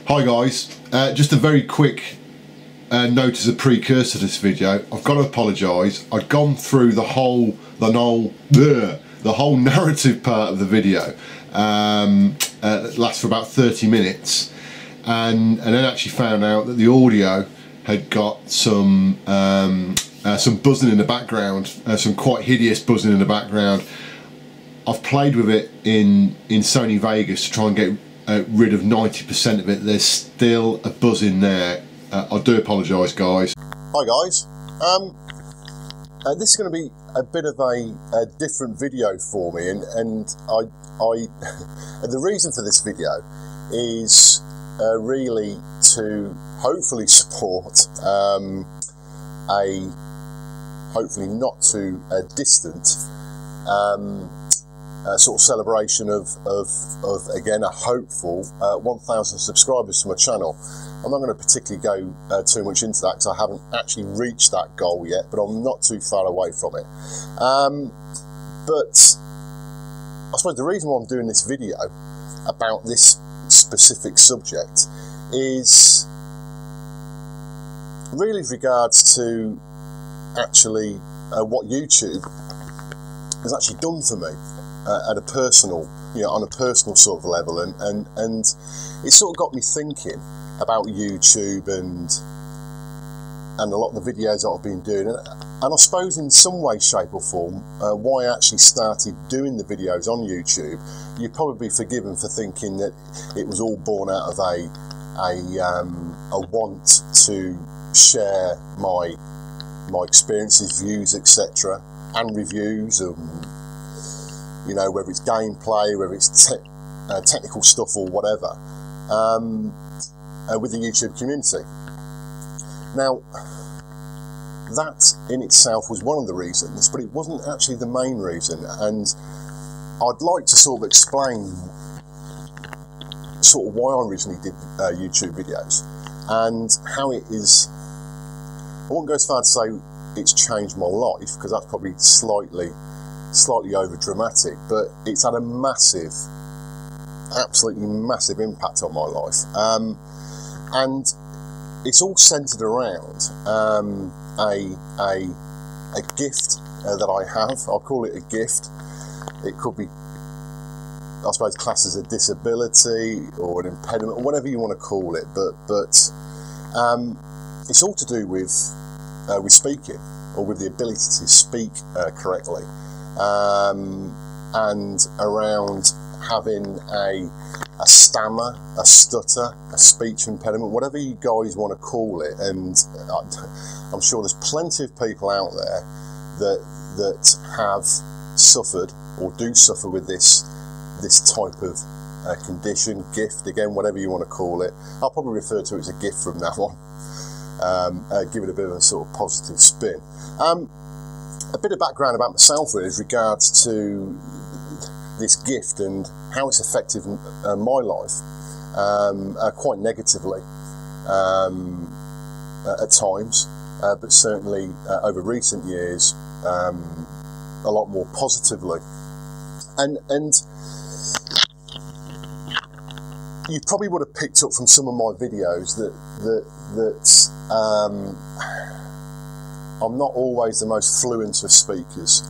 Hi guys, just a very quick note as a precursor to this video. I've got to apologise. I'd gone through the whole narrative part of the video. It lasts for about 30 minutes, and then actually found out that the audio had got some buzzing in the background, some quite hideous buzzing in the background. I've played with it in Sony Vegas to try and get rid of 90% of it. There's still a buzz in there. I do apologise, guys. Hi guys, this is going to be a bit of a different video for me, and and the reason for this video is really to hopefully support a hopefully not too distant sort of celebration of again a hopeful 1,000 subscribers to my channel. I'm not going to particularly go too much into that because I haven't actually reached that goal yet, but I'm not too far away from it. But I suppose the reason why I'm doing this video about this specific subject is really with regards to actually what YouTube has actually done for me at a personal, on a personal sort of level, and it sort of got me thinking about YouTube and a lot of the videos that I've been doing, and I suppose in some way, shape or form, why I actually started doing the videos on YouTube. You'd probably be forgiven for thinking that it was all born out of a want to share my experiences, views, etc., and reviews, whether it's gameplay, whether it's technical stuff or whatever, with the YouTube community. Now, that in itself was one of the reasons, but it wasn't actually the main reason, and I'd like to sort of explain sort of why I originally did YouTube videos, and how it is. I won't go as far to say it's changed my life, because that's probably slightly over dramatic, but it's had a massive, absolutely massive impact on my life, and it's all centered around a gift that I have. I'll call it a gift. It could be, I suppose, classed as a disability or an impediment, or whatever you want to call it, but it's all to do with speaking, or with the ability to speak correctly, and around having a stammer, a stutter, a speech impediment, whatever you guys want to call it. And I'm sure there's plenty of people out there that have suffered or do suffer with this type of condition, gift, again, whatever you want to call it. I'll probably refer to it as a gift from now on. Give it a bit of a sort of positive spin. A bit of background about myself really, with regards to this gift and how it's affected my life quite negatively at times, but certainly over recent years a lot more positively. And you probably would have picked up from some of my videos that I'm not always the most fluent of speakers.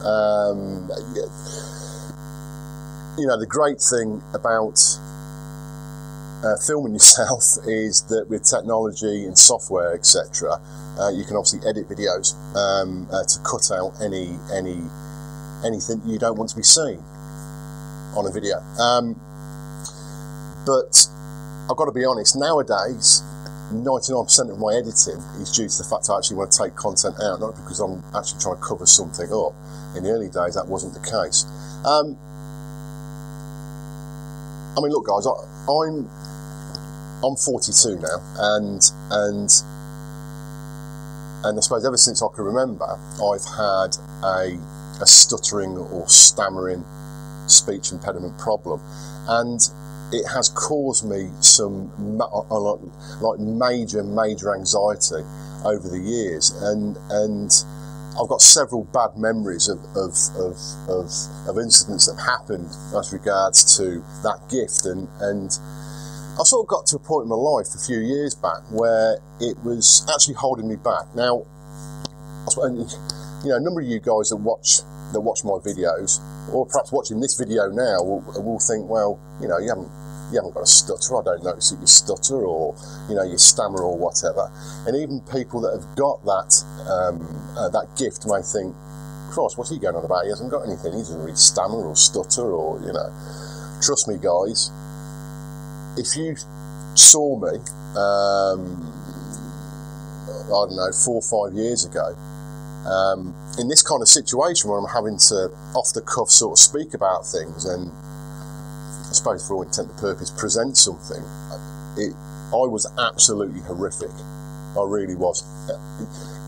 The great thing about filming yourself is that with technology and software, etc., you can obviously edit videos to cut out anything you don't want to be seen on a video. But I've got to be honest, nowadays 99% of my editing is due to the fact I actually want to take content out, not because I'm actually trying to cover something up. In the early days that wasn't the case. I mean, look guys, I'm 42 now, and I suppose ever since I can remember, I've had a stuttering or stammering speech impediment problem, and it has caused me some like major anxiety over the years, and I've got several bad memories of incidents that happened as regards to that gift, and I sort of got to a point in my life a few years back where it was actually holding me back. Now, you know, a number of you guys that watch my videos, or perhaps watching this video now, will think, well, you know, you haven't got a stutter. I don't notice that you stutter, or you know, you stammer, or whatever. And even people that have got that gift may think, Christ, what's he going on about? He hasn't got anything. He doesn't really stammer or stutter, or you know. Trust me, guys. If you saw me, I don't know, 4 or 5 years ago, in this kind of situation where I'm having to off the cuff sort of speak about things and I suppose for all intent and purpose present something, I was absolutely horrific. I really was.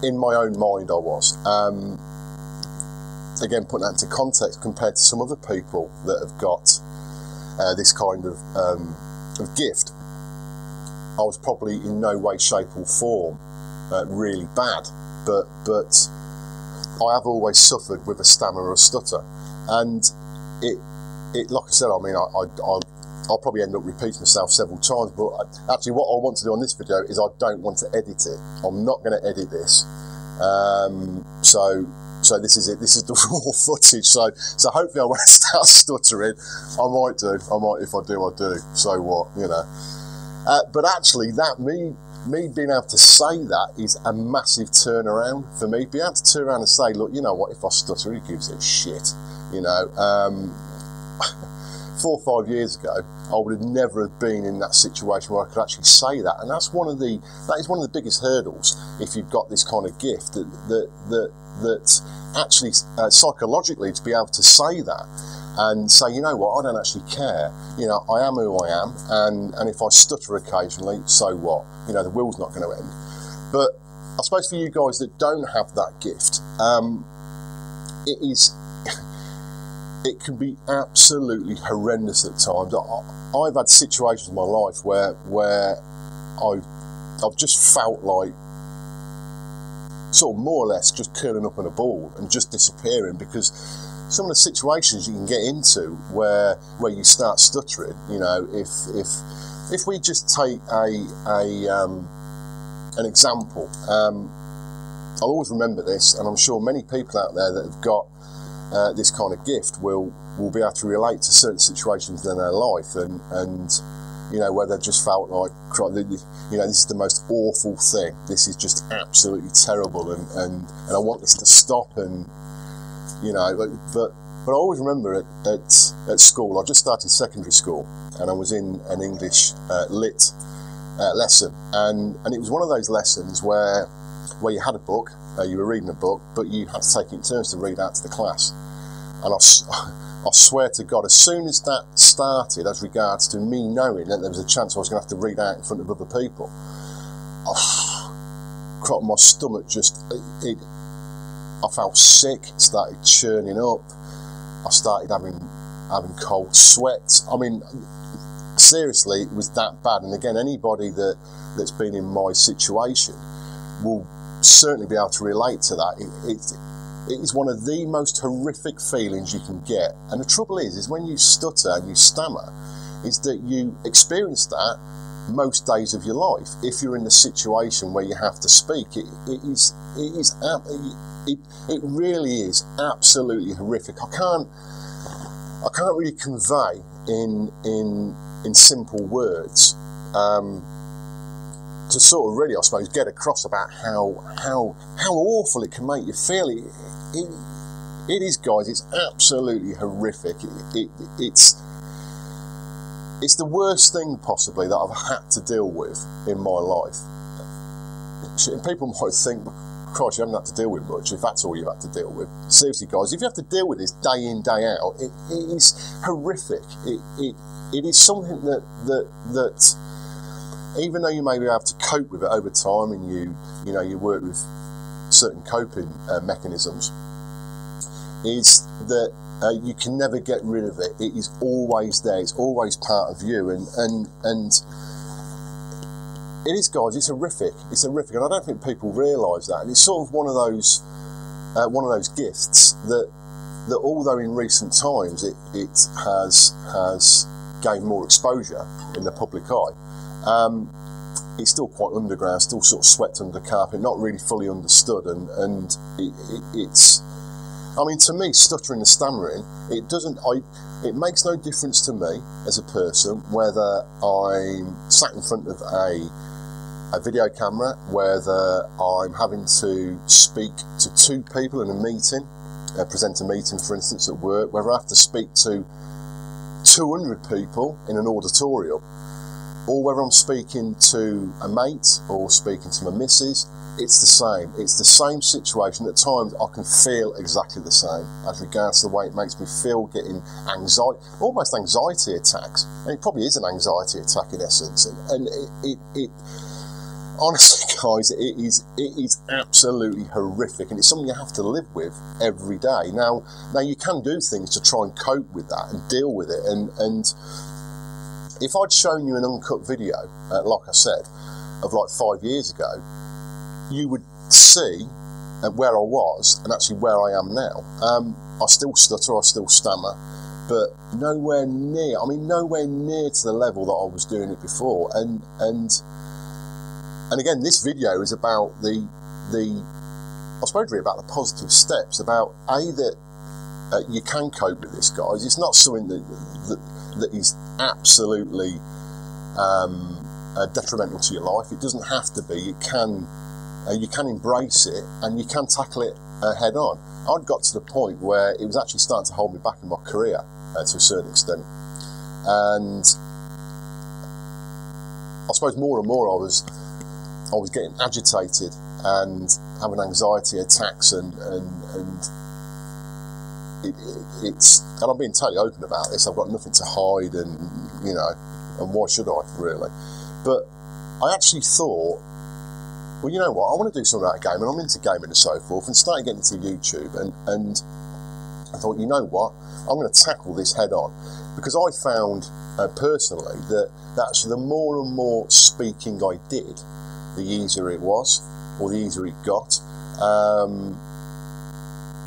In my own mind I was. Again, putting that into context compared to some other people that have got this kind of gift, I was probably in no way, shape or form really bad, but I have always suffered with a stammer or a stutter, and it like I said, I mean, I'll probably end up repeating myself several times, but actually what I want to do on this video is I don't want to edit it. I'm not going to edit this, so this is it. This is the raw footage. So hopefully I won't start stuttering. I might do. If I do, I do. So what, you know. But actually, that me being able to say that is a massive turnaround for me. Being able to turn around and say, look, you know what? If I stutter, who gives a shit? You know. 4 or 5 years ago, I would have never have been in that situation where I could actually say that, and that is one of the biggest hurdles if you've got this kind of gift, that actually psychologically to be able to say that and say, you know what, I don't actually care, you know, I am who I am, and if I stutter occasionally, so what, you know, the wheel's not going to end. But I suppose for you guys that don't have that gift, it can be absolutely horrendous at times. I've had situations in my life where I've just felt like sort of more or less just curling up in a ball and just disappearing, because some of the situations you can get into where you start stuttering, you know, if we just take an example, I'll always remember this, and I'm sure many people out there that have got this kind of gift will be able to relate to certain situations in their life, and you know, where they've just felt like, you know, this is the most awful thing, this is just absolutely terrible, and I want this to stop, and you know, but I always remember at school, I just started secondary school, and I was in an English lit lesson, and it was one of those lessons where you had a book, you were reading a book, but you had to take it in turns to read out to the class. And I swear to God, as soon as that started, as regards to me knowing that there was a chance I was going to have to read out in front of other people, my stomach just, I felt sick, it started churning up, I started having cold sweats. I mean, seriously, it was that bad. And again, anybody that's been in my situation will certainly be able to relate to that. It is one of the most horrific feelings you can get, and the trouble is when you stutter and you stammer, is that you experience that most days of your life. If you're in a situation where you have to speak, it really is absolutely horrific. I can't really convey in simple words to sort of really, I suppose, get across about how awful it can make you feel. It is, guys. It's absolutely horrific. It's the worst thing possibly that I've had to deal with in my life. And people might think, Christ, you haven't had to deal with much if that's all you've had to deal with. Seriously, guys, if you have to deal with this day in, day out, it is horrific. It is something that even though you may be able to cope with it over time, and you work with certain coping mechanisms, is that you can never get rid of it. It is always there. It's always part of you, and it is, guys. It's horrific. It's horrific, and I don't think people realise that. And it's sort of one of those gifts that although in recent times it has gain more exposure in the public eye. It's still quite underground, still sort of swept under the carpet, not really fully understood, and it's. I mean, to me, stuttering and stammering, it makes no difference to me as a person whether I'm sat in front of a video camera, whether I'm having to speak to two people in a meeting, present a meeting, for instance, at work, whether I have to speak to 200 people in an auditorium, or whether I'm speaking to a mate or speaking to my missus. It's the same. It's the same situation. At times I can feel exactly the same as regards to the way it makes me feel, getting anxiety, almost anxiety attacks. And it probably is an anxiety attack in essence. And it honestly, guys, it is absolutely horrific, and it's something you have to live with every day. Now you can do things to try and cope with that and deal with it. And if I'd shown you an uncut video, like I said, of like 5 years ago, you would see where I was and actually where I am now. I still stutter, I still stammer, but nowhere near to the level that I was doing it before. And again, this video is about I suppose really about the positive steps, about that you can cope with this, guys. It's not something that is absolutely detrimental to your life. It doesn't have to be. It can. You can embrace it and you can tackle it head on. I'd got to the point where it was actually starting to hold me back in my career to a certain extent, and I suppose more and more I was getting agitated and having anxiety attacks, and I'm being totally open about this. I've got nothing to hide, and why should I really? But I actually thought, well, you know what, I want to do something about gaming, I'm into gaming and so forth, and started getting into YouTube, and I thought, you know what, I'm going to tackle this head on, because I found personally that actually the more and more speaking I did, the easier it was, or the easier it got.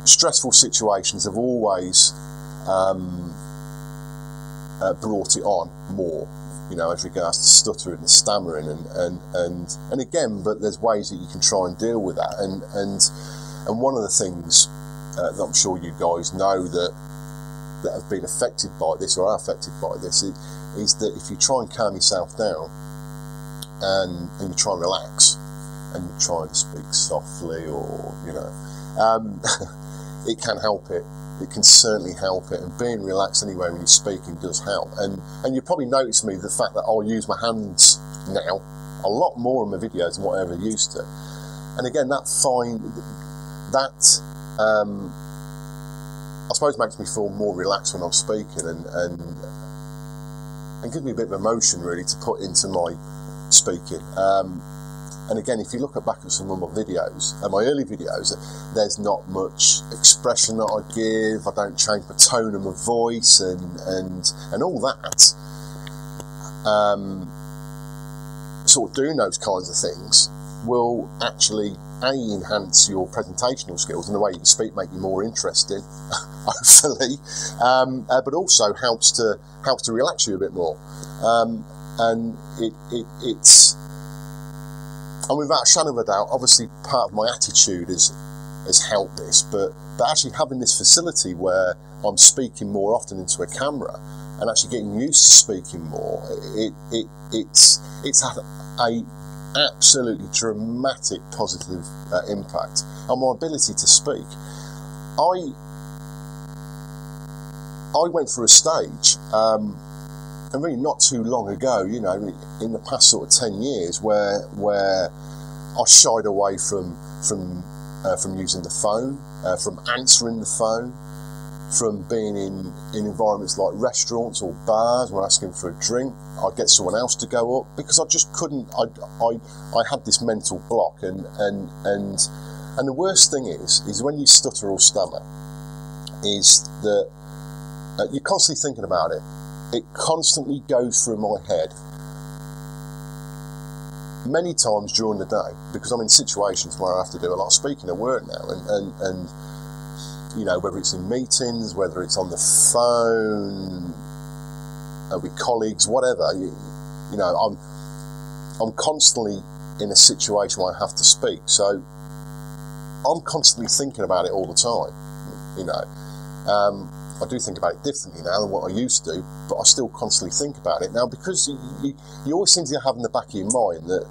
Stressful situations have always brought it on more, as regards to stuttering and stammering, and again, but there's ways that you can try and deal with that, and one of the things that I'm sure you guys know that have been affected by this or are affected by this is that if you try and calm yourself down and you try and relax and you try and speak softly, or it can help it. It can certainly help it, and being relaxed anyway when you're speaking does help. And you probably noticed me the fact that I'll use my hands now a lot more in my videos than what I ever used to. And again, I suppose makes me feel more relaxed when I'm speaking, and gives me a bit of emotion really to put into my speaking. And again, if you look back at some of my videos, my early videos, there's not much expression that I give. I don't change the tone of my voice and all that. Sort of doing those kinds of things will actually enhance your presentational skills and the way you speak, make you more interesting, hopefully, but also helps to relax you a bit more. And it's. And without a shadow of a doubt, obviously part of my attitude has helped this, but actually having this facility where I'm speaking more often into a camera and actually getting used to speaking more, it's had a absolutely dramatic positive impact on my ability to speak. I went through a stage, and really not too long ago, in the past sort of 10 years, where I shied away from using the phone, from answering the phone, from being in environments like restaurants or bars where asking for a drink. I'd get someone else to go up because I just couldn't. I had this mental block, and the worst thing is when you stutter or stammer, is that you're constantly thinking about it. It constantly goes through my head many times during the day, because I'm in situations where I have to do a lot of speaking at work now, and whether it's in meetings, whether it's on the phone, with colleagues, whatever. You know, I'm constantly in a situation where I have to speak, so I'm constantly thinking about it all the time. You know, I do think about it differently now than what I used to, but I still constantly think about it now, because you always seem to have in the back of your mind that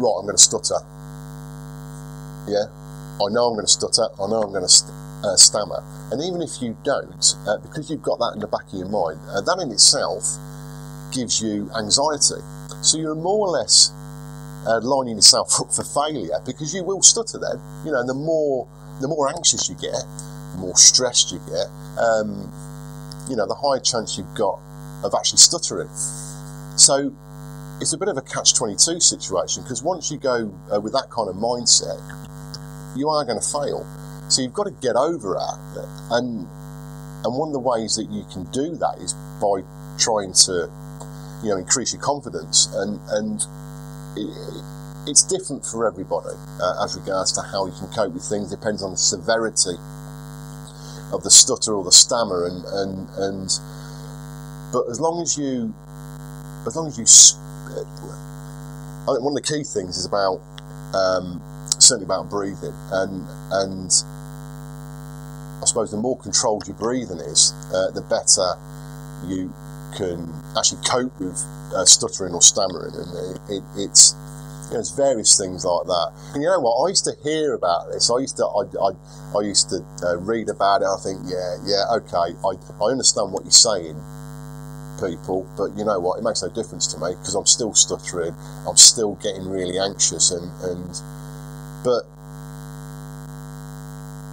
right, I'm going to stutter. Yeah, I know I'm going to stutter. I know I'm going to stammer. And even if you don't, because you've got that in the back of your mind, that in itself gives you anxiety. So you're more or less lining yourself up for failure, because you will stutter then. You know, the more anxious you get, the more stressed you get, you know, the higher chance you've got of actually stuttering. So it's a bit of a catch-22 situation, because once you go with that kind of mindset, you are going to fail. So you've got to get over that, and one of the ways that you can do that is by trying to, you know, increase your confidence, and it's different for everybody as regards to how you can cope with things. It depends on the severity of the stutter or the stammer, and but as long as you I think one of the key things is about certainly about breathing, and I suppose the more controlled your breathing is, the better you can actually cope with stuttering or stammering, and it's, you know, it's various things like that. And you know what? I used to hear about this. I used to read about it. I think, yeah, okay, I understand what you're saying, people, but you know what? It makes no difference to me, because I'm still stuttering. I'm still getting really anxious, but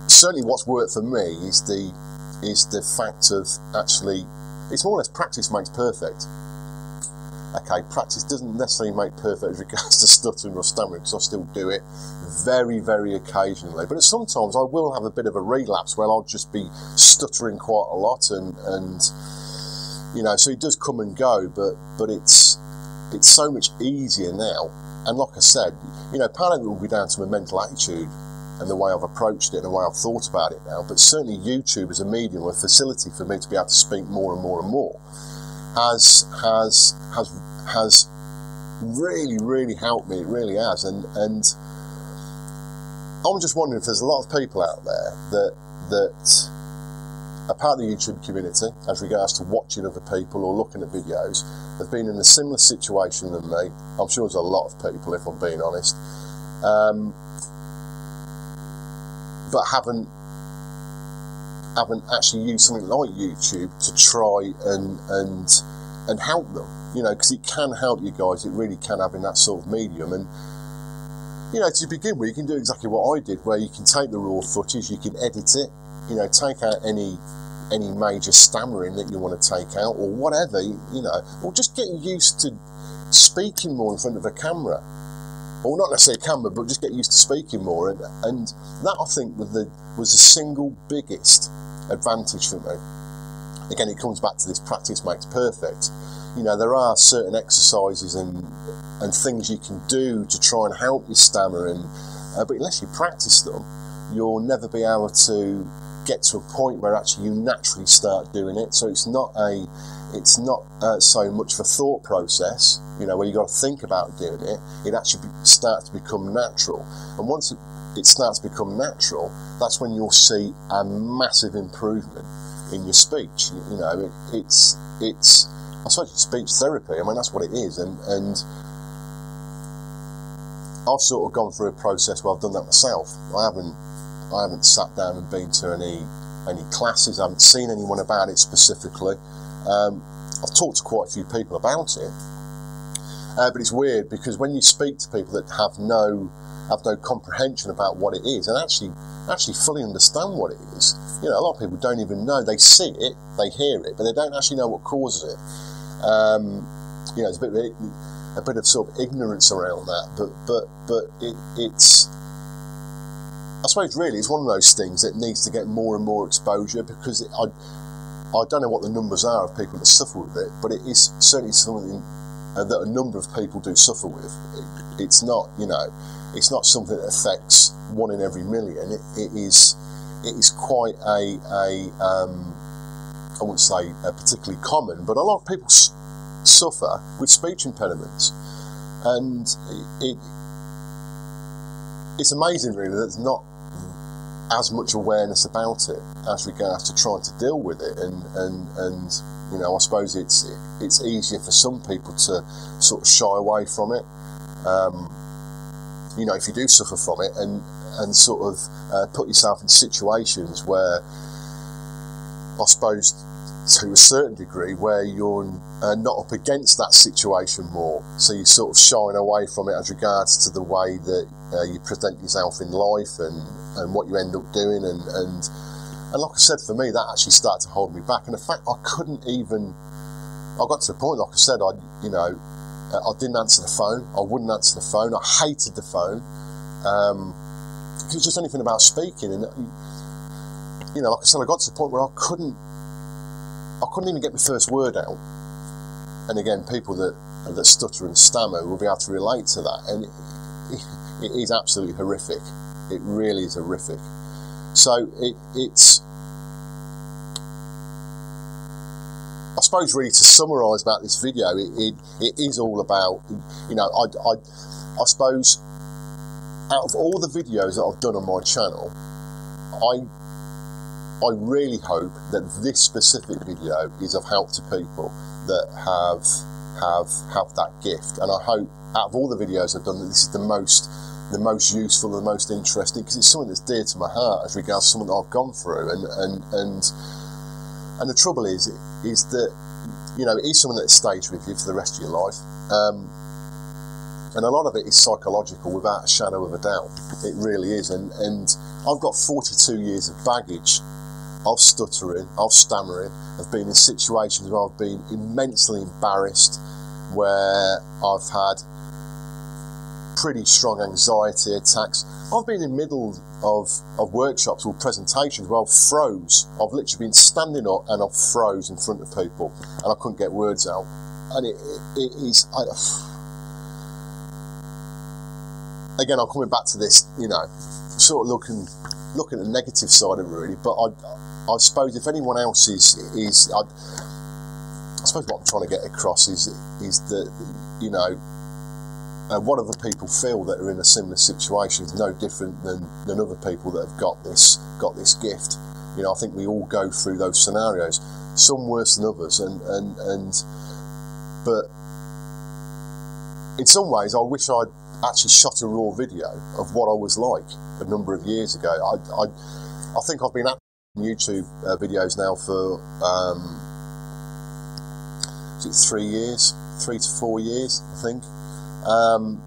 certainly what's worked for me is the fact of actually, it's more or less practice makes perfect. Okay, practice doesn't necessarily make perfect as regards to stuttering or stammering, because I still do it very, very occasionally. But sometimes I will have a bit of a relapse where I'll just be stuttering quite a lot, and you know, so it does come and go. But it's so much easier now. And like I said, you know, part of it will be down to my mental attitude and the way I've approached it and the way I've thought about it now. But certainly YouTube as a medium, a facility for me to be able to speak more and more and more, has really, really helped me. It really has. And I'm just wondering if there's a lot of people out there that are part of the YouTube community as regards to watching other people or looking at videos, have been in a similar situation than me. I'm sure there's a lot of people, if I'm being honest, but haven't actually used something like YouTube to try and help them, you know, because it can help you guys. It really can, having that sort of medium. And you know, to begin with, you can do exactly what I did, where you can take the raw footage, you can edit it, you know, take out any major stammering that you want to take out, or whatever, you know, or just get used to speaking more in front of a camera, or not necessarily a camera, but just get used to speaking more. And that, I think, was the single biggest advantage for me. Again, it comes back to this practice makes perfect. You know, there are certain exercises and things you can do to try and help you stammer, but unless you practice them, you'll never be able to get to a point where actually you naturally start doing it. So it's not so much for thought process, you know, where you got to think about doing it. It actually starts to become natural, and once it starts to become natural, that's when you'll see a massive improvement in your speech. You know, it's I suppose it's speech therapy. I mean, that's what it is, and I've sort of gone through a process where I've done that myself. I haven't sat down and been to any classes. I haven't seen anyone about it specifically. I've talked to quite a few people about it, but it's weird, because when you speak to people that have no comprehension about what it is, and actually fully understand what it is, you know, a lot of people don't even know. They see it, they hear it, but they don't actually know what causes it. You know, there's a bit of sort of ignorance around that, but it's, I suppose really it's one of those things that needs to get more and more exposure, because I don't know what the numbers are of people that suffer with it, but it is certainly something that a number of people do suffer with. It's not, you know, it's not something that affects 1 in every million. It is it is quite I wouldn't say particularly common, but a lot of people suffer with speech impediments, and it's amazing really that there's not as much awareness about it as regards to trying to deal with it, and you know, I suppose it's easier for some people to sort of shy away from it. You know, if you do suffer from it, and sort of put yourself in situations where, I suppose, to a certain degree, where you're not up against that situation more, so you're sort of shying away from it as regards to the way that you present yourself in life and what you end up doing, and like I said, for me, that actually started to hold me back. And in fact, I got to the point, like I said, I didn't answer the phone. I wouldn't answer the phone. I hated the phone. It was just anything about speaking, and you know, like I said, I got to the point where I couldn't even get my first word out. And again, people that stutter and stammer will be able to relate to that, and it is absolutely horrific. It really is horrific. So it's, I suppose, really, to summarise about this video, it is all about, you know, I suppose, out of all the videos that I've done on my channel, I really hope that this specific video is of help to people that have that gift, and I hope out of all the videos I've done that this is the most useful, the most interesting, because it's something that's dear to my heart as regards to something that I've gone through, and the trouble is that, you know, it is something that stays with you for the rest of your life, and a lot of it is psychological, without a shadow of a doubt. It really is, and I've got 42 years of baggage of stuttering, of stammering, of being in situations where I've been immensely embarrassed, where I've had pretty strong anxiety attacks. I've been in the middle of workshops or presentations where I've froze. I've literally been standing up and I've froze in front of people, and I couldn't get words out. And it is, again, I'm coming back to this, you know, sort of looking at the negative side of it really, but I suppose if anyone else is I suppose what I'm trying to get across is that, you know, what other people feel that are in a similar situation is no different than other people that have got this gift. You know, I think we all go through those scenarios, some worse than others, but in some ways I wish I'd actually shot a raw video of what I was like a number of years ago. I think I've been at YouTube videos now for 3 to 4 years, I think. And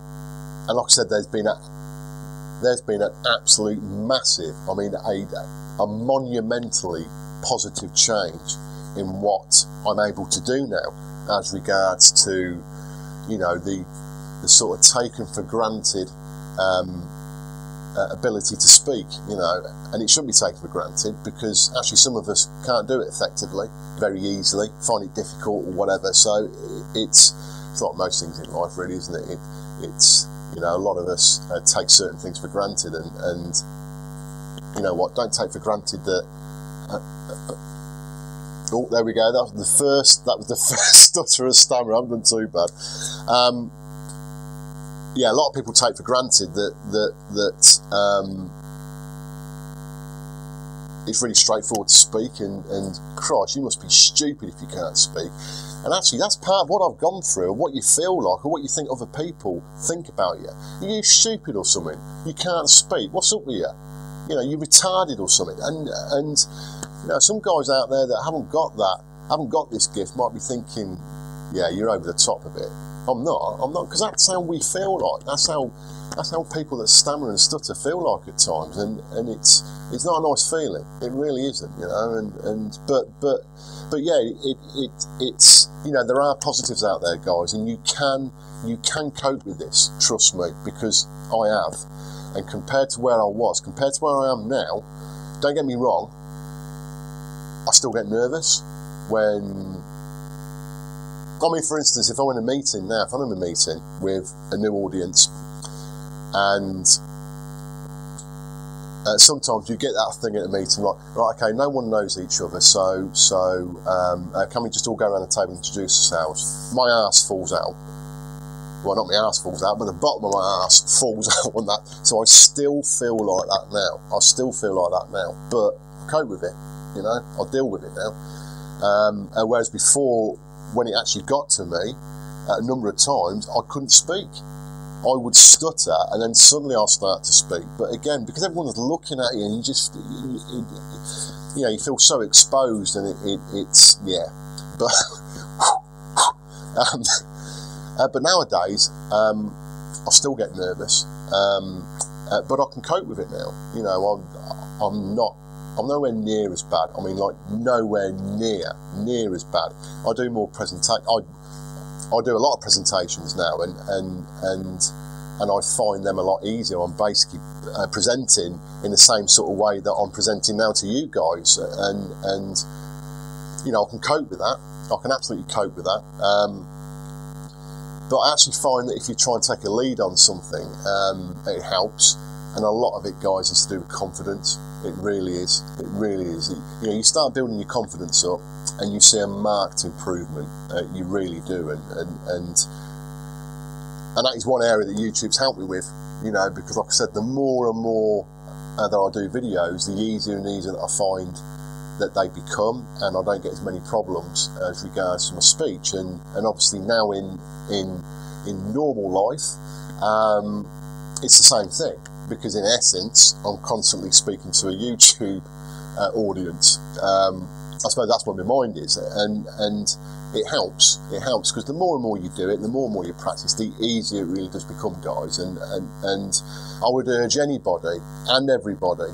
like I said, there's been an absolute massive, I mean, a monumentally positive change in what I'm able to do now as regards to, you know, the sort of taken for granted ability to speak, you know, and it shouldn't be taken for granted, because actually some of us can't do it effectively, very easily, find it difficult or whatever. So it's like most things in life, really, isn't it? It's, you know, a lot of us take certain things for granted, and you know what? Don't take for granted that. Oh, there we go. That was the first stutter and stammer. I haven't done too bad. Yeah, a lot of people take for granted that it's really straightforward to speak, and Christ, you must be stupid if you can't speak. And actually, that's part of what I've gone through, and what you feel like, or what you think other people think about you. Are you stupid or something? You can't speak. What's up with you? You know, you're retarded or something. And you know, some guys out there that haven't got this gift, might be thinking, yeah, you're over the top a bit. I'm not, because that's how we feel like. That's how people that stammer and stutter feel like at times, and it's not a nice feeling. It really isn't, you know. But yeah, it's, you know, there are positives out there, guys, and you can cope with this. Trust me, because I have. And compared to where I was, compared to where I am now, don't get me wrong, I still get nervous when. I mean, for instance, if I'm in a meeting now, if I'm in a meeting with a new audience, and sometimes you get that thing at a meeting, like, right, okay, no one knows each other, so can we just all go around the table and introduce ourselves? My arse falls out. Well, not my arse falls out, but the bottom of my arse falls out on that. So I still feel like that now. But I cope with it, you know. I deal with it now. Whereas before, when it actually got to me, a number of times, I couldn't speak. I would stutter, and then suddenly I'll start to speak. But again, because everyone's looking at you, and you just, you know, you feel so exposed, and it's yeah. But but nowadays, I still get nervous, but I can cope with it now. You know, I'm nowhere near as bad. I mean, like, nowhere near as bad. I do more I do a lot of presentations now, and I find them a lot easier. I'm basically presenting in the same sort of way that I'm presenting now to you guys, and you know, I can cope with that. I can absolutely cope with that. But I actually find that if you try and take a lead on something, it helps. And a lot of it, guys, is to do with confidence. It really is. It really is. You know, you start building your confidence up, and you see a marked improvement. You really do. And that is one area that YouTube's helped me with. You know, because like I said, the more and more that I do videos, the easier and easier that I find that they become, and I don't get as many problems as regards to my speech. And obviously now in normal life, it's the same thing, because in essence I'm constantly speaking to a YouTube audience. I suppose that's where my mind is, and it helps because the more and more you do it, the more and more you practice, the easier it really does become, guys. And I would urge anybody and everybody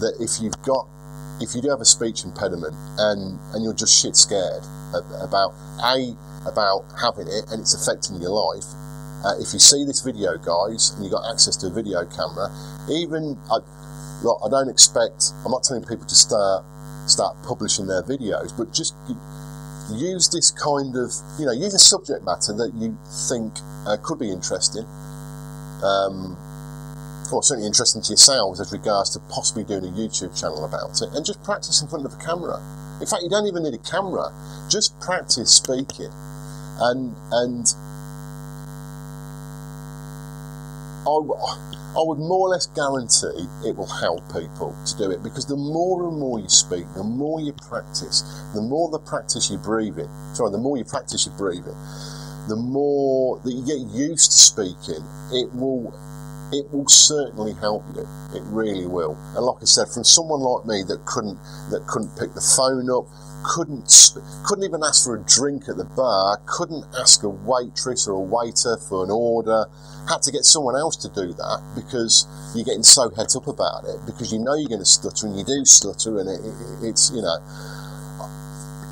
that if you do have a speech impediment and you're just shit scared about having it and it's affecting your life, if you see this video, guys, and you've got access to a video camera, I'm not telling people to start publishing their videos, but just use this kind of, you know, use a subject matter that you think could be interesting, or certainly interesting to yourselves as regards to possibly doing a YouTube channel about it, and just practice in front of a camera. In fact, you don't even need a camera, just practice speaking, and I would more or less guarantee it will help people to do it, because the more and more you speak, the more you practice, the more you practice your breathing, the more that you get used to speaking, it will certainly help you. It really will. And like I said, from someone like me that couldn't pick the phone up, couldn't even ask for a drink at the bar, couldn't ask a waitress or a waiter for an order, had to get someone else to do that because you're getting so het up about it, because you know you're going to stutter, and you do stutter, and it's, you know,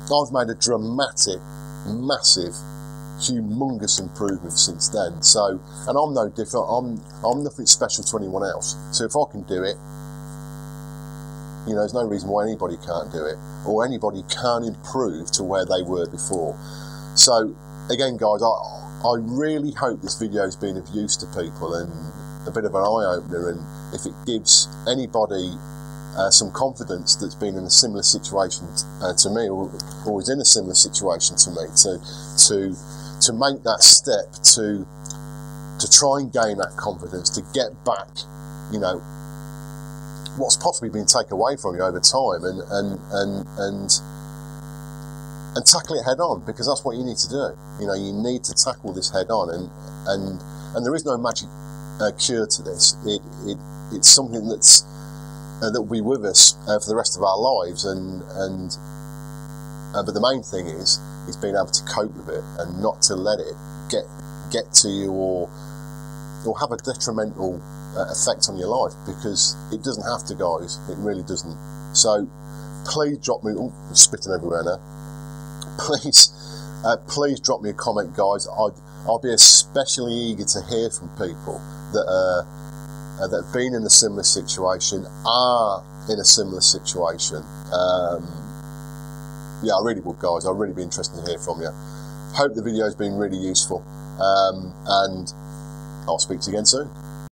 I've made a dramatic, massive, humongous improvement since then. So, and I'm no different. I'm nothing special to anyone else. So if I can do it, you know, there's no reason why anybody can't do it, or anybody can't improve to where they were before. So again, guys, I really hope this video has been of use to people and a bit of an eye-opener, and if it gives anybody some confidence that's been in a similar situation to me, or is in a similar situation to me, to make that step, to try and gain that confidence, to get back, you know, what's possibly been taken away from you over time, and tackle it head on, because that's what you need to do. You know, you need to tackle this head on, and there is no magic cure to this. It's something that will be with us for the rest of our lives, but the main thing is being able to cope with it and not to let it get to you or have a detrimental effect on your life, because it doesn't have to, guys. It really doesn't. So please drop me. I'm spitting everywhere now. Please drop me a comment, guys. I'll be especially eager to hear from people that have been in a similar situation, are in a similar situation. Yeah, I really would, guys. I'd really be interested to hear from you. Hope the video's been really useful, and I'll speak to you again soon.